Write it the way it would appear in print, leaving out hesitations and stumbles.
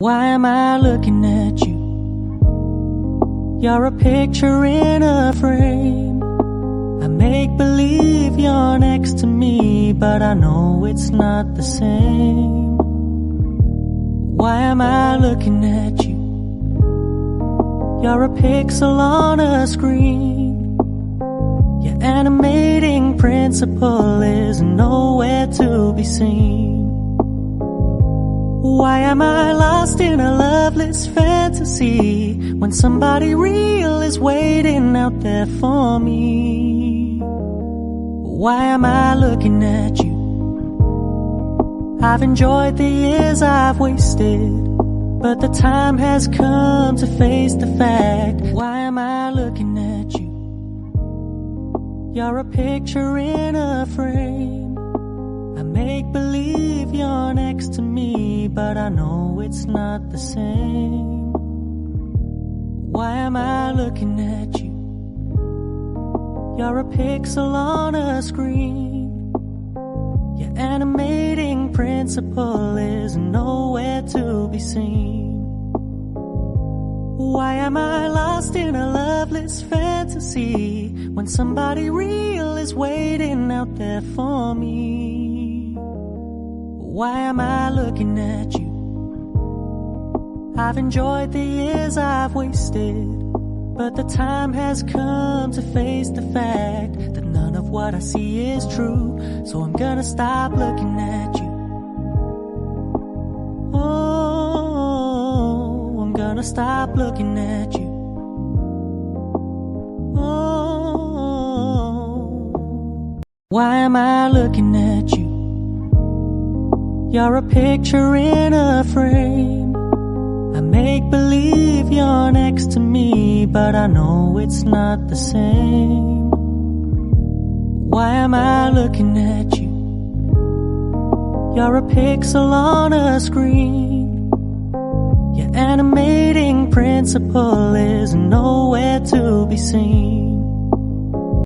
Why am I looking at you? You're a picture in a frame. I make believe you're next to me, but I know it's not the same. Why am I looking at you? You're a pixel on a screen. Your animating principle is nowhere to be seen. Why am I lost in a loveless fantasy when somebody real is waiting out there for me? Why am I looking at you? I've enjoyed the years I've wasted, but the time has come to face the fact. Why am I looking at you? You're a picture in a frame. I make believe you're next to me, but I know it's not the same. Why am I looking at you? You're a pixel on a screen. Your animating principle is nowhere to be seen. Why am I lost in a loveless fantasy when somebody real is waiting out there for me? Why am I looking at you? I've enjoyed the years I've wasted, but the time has come to face the fact that none of what I see is true. So I'm gonna stop looking at you. Oh, I'm gonna stop looking at you. Oh, why am I looking at you? You're a picture in a frame. I make believe you're next to me, but I know it's not the same. Why am I looking at you? You're a pixel on a screen. Your animating principle is nowhere to be seen.